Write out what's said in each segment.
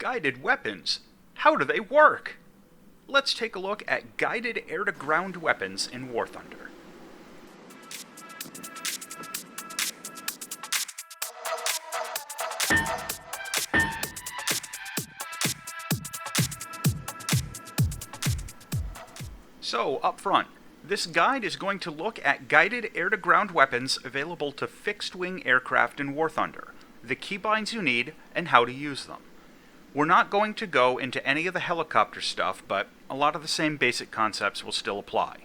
Guided weapons. How do they work? Let's take a look at guided air-to-ground weapons in War Thunder. So, up front, this guide is going to look at guided air-to-ground weapons available to fixed-wing aircraft in War Thunder, the keybinds you need, and how to use them. We're not going to go into any of the helicopter stuff, but a lot of the same basic concepts will still apply.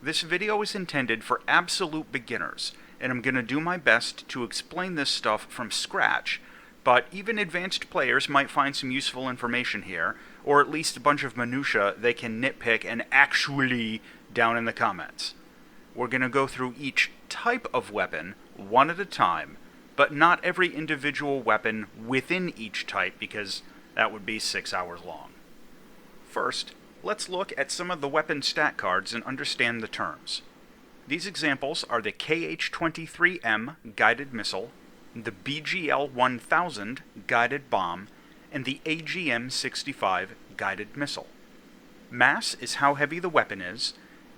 This video is intended for absolute beginners, and I'm going to do my best to explain this stuff from scratch, but even advanced players might find some useful information here, or at least a bunch of minutia they can nitpick and actually down in the comments. We're going to go through each type of weapon one at a time, but not every individual weapon within each type, because that would be 6 hours long. First, let's look at some of the weapon stat cards and understand the terms. These examples are the KH-23M guided missile, the BGL-1000 guided bomb, and the AGM-65 guided missile. Mass is how heavy the weapon is,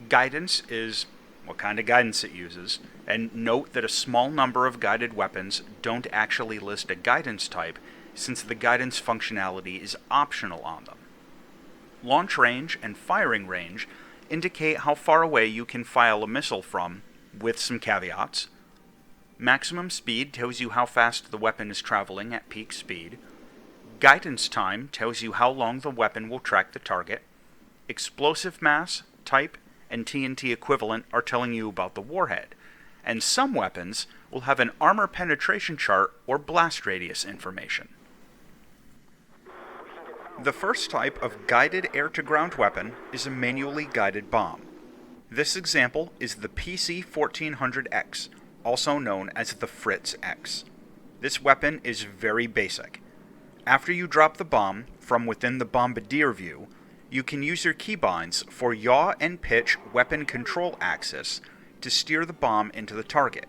guidance is what kind of guidance it uses, and note that a small number of guided weapons don't actually list a guidance type, since the guidance functionality is optional on them. Launch range and firing range indicate how far away you can fire a missile from, with some caveats. Maximum speed tells you how fast the weapon is traveling at peak speed. Guidance time tells you how long the weapon will track the target. Explosive mass, type, and TNT equivalent are telling you about the warhead, and some weapons will have an armor penetration chart or blast radius information. The first type of guided air-to-ground weapon is a manually guided bomb. This example is the PC-1400X, also known as the Fritz X. This weapon is very basic. After you drop the bomb from within the bombardier view, you can use your keybinds for yaw and pitch weapon control axis to steer the bomb into the target.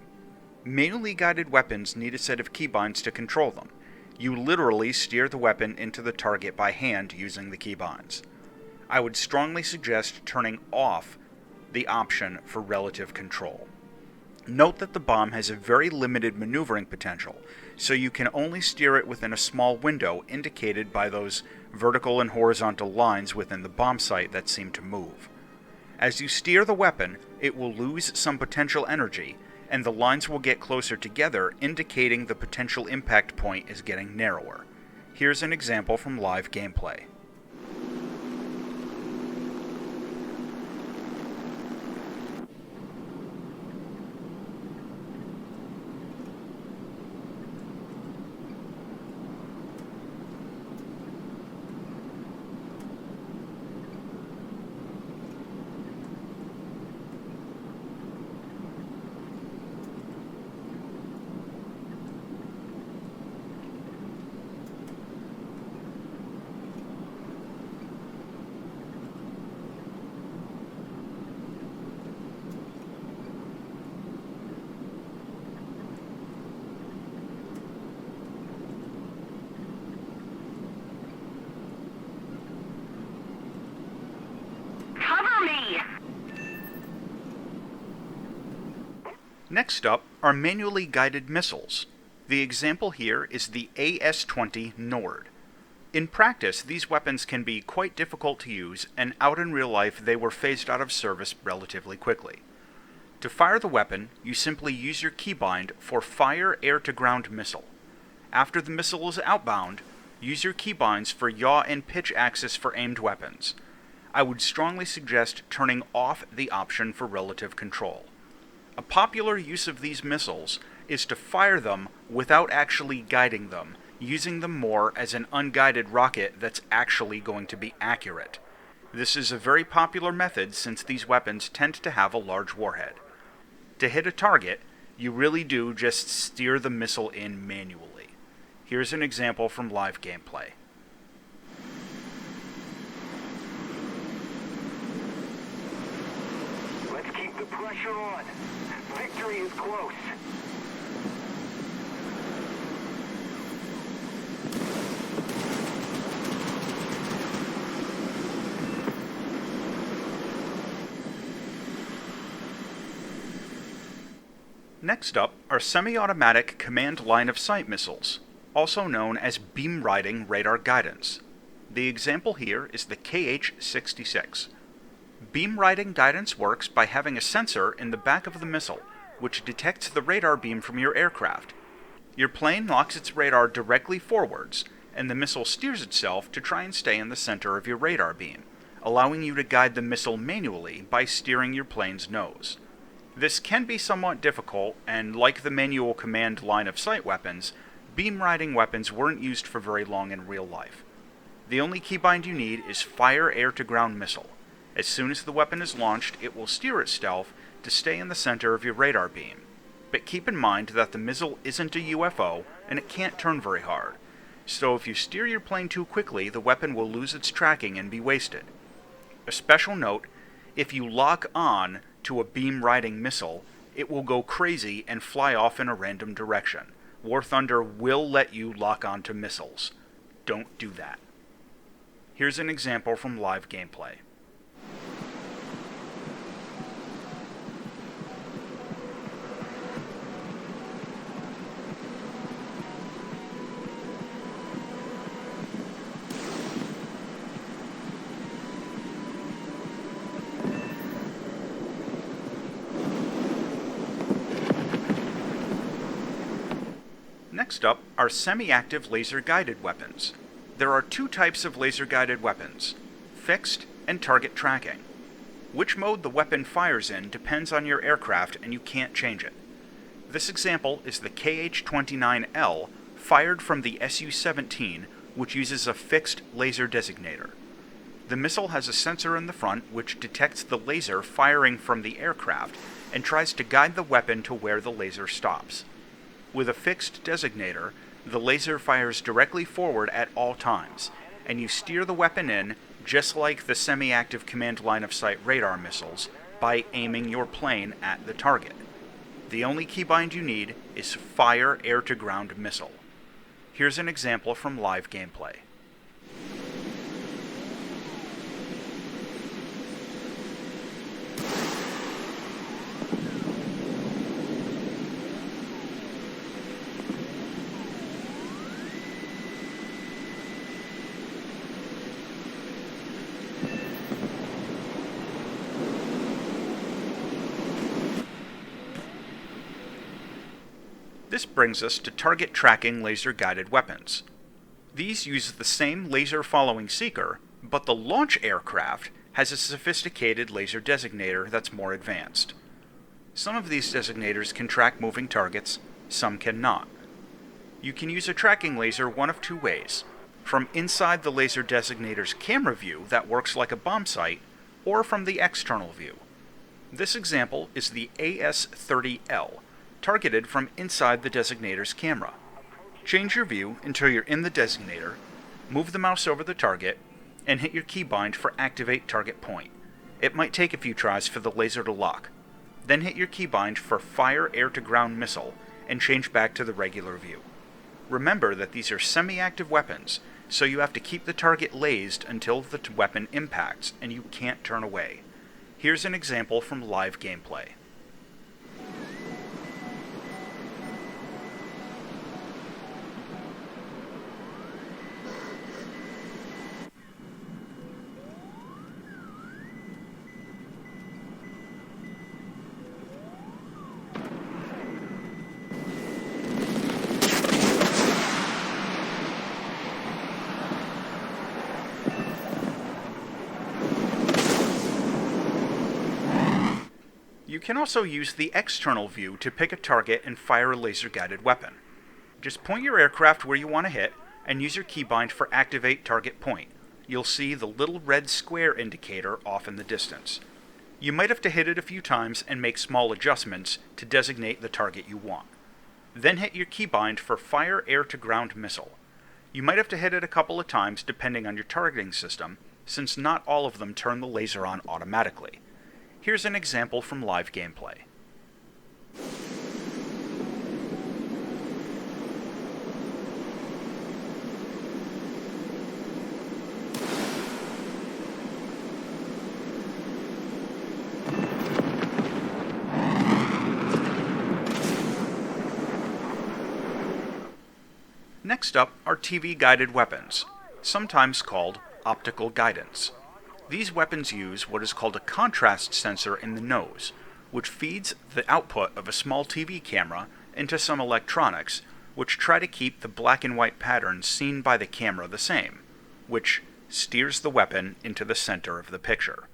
Manually guided weapons need a set of keybinds to control them. You literally steer the weapon into the target by hand using the keybinds. I would strongly suggest turning off the option for relative control. Note that the bomb has a very limited maneuvering potential, so you can only steer it within a small window indicated by those vertical and horizontal lines within the bomb sight that seem to move. As you steer the weapon, it will lose some potential energy, and the lines will get closer together, indicating the potential impact point is getting narrower. Here's an example from live gameplay. Next up are manually guided missiles. The example here is the AS-20 Nord. In practice, these weapons can be quite difficult to use, and out in real life they were phased out of service relatively quickly. To fire the weapon, you simply use your keybind for Fire Air-to-Ground Missile. After the missile is outbound, use your keybinds for yaw and pitch axis for aimed weapons. I would strongly suggest turning off the option for relative control. A popular use of these missiles is to fire them without actually guiding them, using them more as an unguided rocket that's actually going to be accurate. This is a very popular method since these weapons tend to have a large warhead. To hit a target, you really do just steer the missile in manually. Here's an example from live gameplay. Let's keep the pressure on. Victory is close. Next up are semi-automatic command line of sight missiles, also known as beam riding radar guidance. The example here is the KH-66. Beam riding guidance works by having a sensor in the back of the missile, which detects the radar beam from your aircraft. Your plane locks its radar directly forwards, and the missile steers itself to try and stay in the center of your radar beam, allowing you to guide the missile manually by steering your plane's nose. This can be somewhat difficult, and like the manual command line of sight weapons, beam riding weapons weren't used for very long in real life. The only keybind you need is Fire Air-to-Ground Missile. As soon as the weapon is launched, it will steer itself to stay in the center of your radar beam. But keep in mind that the missile isn't a UFO, and it can't turn very hard. So if you steer your plane too quickly, the weapon will lose its tracking and be wasted. A special note, if you lock on to a beam riding missile, it will go crazy and fly off in a random direction. War Thunder will let you lock on to missiles. Don't do that. Here's an example from live gameplay. Next up are semi-active laser-guided weapons. There are two types of laser-guided weapons, fixed and target tracking. Which mode the weapon fires in depends on your aircraft and you can't change it. This example is the KH-29L fired from the Su-17, which uses a fixed laser designator. The missile has a sensor in the front which detects the laser firing from the aircraft and tries to guide the weapon to where the laser stops. With a fixed designator, the laser fires directly forward at all times, and you steer the weapon in, just like the semi-active command line of sight radar missiles, by aiming your plane at the target. The only keybind you need is Fire Air-to-Ground Missile. Here's an example from live gameplay. This brings us to target tracking laser-guided weapons. These use the same laser-following seeker, but the launch aircraft has a sophisticated laser designator that's more advanced. Some of these designators can track moving targets, some cannot. You can use a tracking laser one of two ways: from inside the laser designator's camera view that works like a bomb sight, or from the external view. This example is the AS-30L, targeted from inside the designator's camera. Change your view until you're in the designator, move the mouse over the target, and hit your keybind for Activate Target Point. It might take a few tries for the laser to lock. Then hit your keybind for Fire Air-to-Ground Missile and change back to the regular view. Remember that these are semi-active weapons, so you have to keep the target lased until the weapon impacts, and you can't turn away. Here's an example from live gameplay. You can also use the external view to pick a target and fire a laser-guided weapon. Just point your aircraft where you want to hit, and use your keybind for Activate Target Point. You'll see the little red square indicator off in the distance. You might have to hit it a few times and make small adjustments to designate the target you want. Then hit your keybind for Fire Air-to-Ground Missile. You might have to hit it a couple of times depending on your targeting system, since not all of them turn the laser on automatically. Here's an example from live gameplay. Next up are TV-guided weapons, sometimes called optical guidance. These weapons use what is called a contrast sensor in the nose, which feeds the output of a small TV camera into some electronics, which try to keep the black and white patterns seen by the camera the same, which steers the weapon into the center of the picture.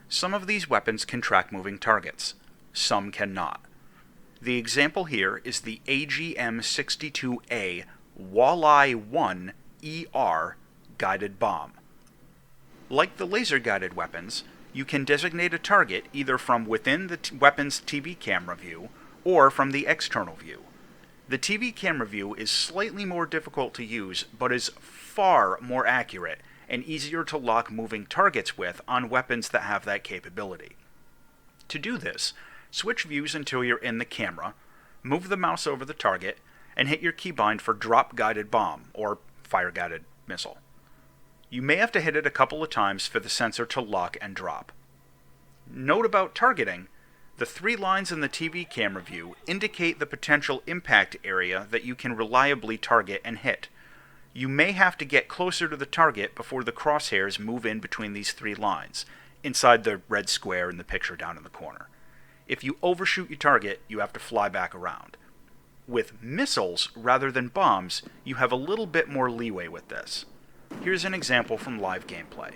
Some of these weapons can track moving targets, some cannot. The example here is the AGM-62A Walleye 1 ER guided bomb. Like the laser-guided weapons, you can designate a target either from within the weapon's TV camera view or from the external view. The TV camera view is slightly more difficult to use, but is far more accurate and easier to lock moving targets with on weapons that have that capability. To do this, switch views until you're in the camera, move the mouse over the target, and hit your keybind for drop-guided bomb, or fire-guided missile. You may have to hit it a couple of times for the sensor to lock and drop. Note about targeting: the 3 lines in the TV camera view indicate the potential impact area that you can reliably target and hit. You may have to get closer to the target before the crosshairs move in between these 3 lines, inside the red square in the picture down in the corner. If you overshoot your target, you have to fly back around. With missiles rather than bombs, you have a little bit more leeway with this. Here's an example from live gameplay.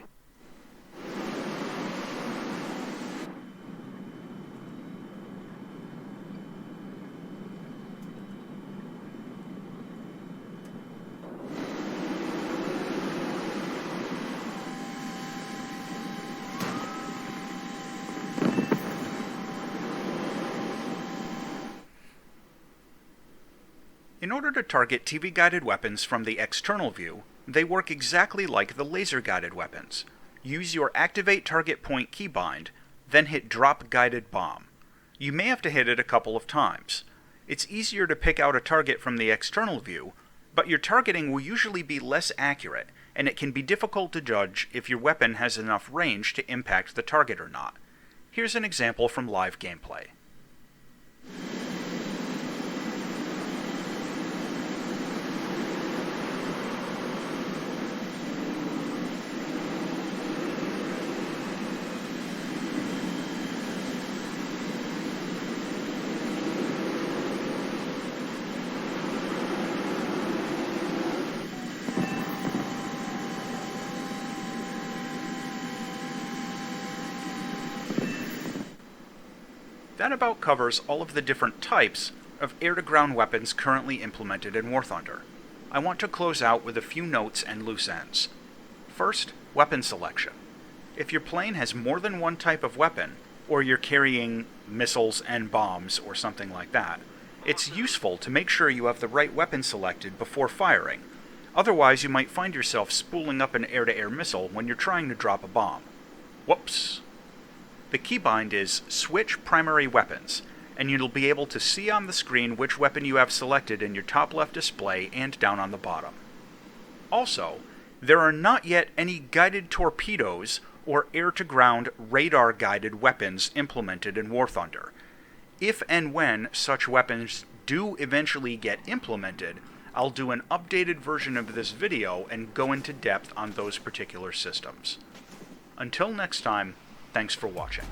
In order to target TV-guided weapons from the external view, they work exactly like the laser-guided weapons. Use your Activate Target Point keybind, then hit Drop Guided Bomb. You may have to hit it a couple of times. It's easier to pick out a target from the external view, but your targeting will usually be less accurate, and it can be difficult to judge if your weapon has enough range to impact the target or not. Here's an example from live gameplay. That about covers all of the different types of air-to-ground weapons currently implemented in War Thunder. I want to close out with a few notes and loose ends. First, weapon selection. If your plane has more than one type of weapon, or you're carrying missiles and bombs or something like that, it's useful to make sure you have the right weapon selected before firing. Otherwise, you might find yourself spooling up an air-to-air missile when you're trying to drop a bomb. Whoops! The keybind is Switch Primary Weapons, and you'll be able to see on the screen which weapon you have selected in your top left display and down on the bottom. Also, there are not yet any guided torpedoes or air-to-ground radar-guided weapons implemented in War Thunder. If and when such weapons do eventually get implemented, I'll do an updated version of this video and go into depth on those particular systems. Until next time, thanks for watching.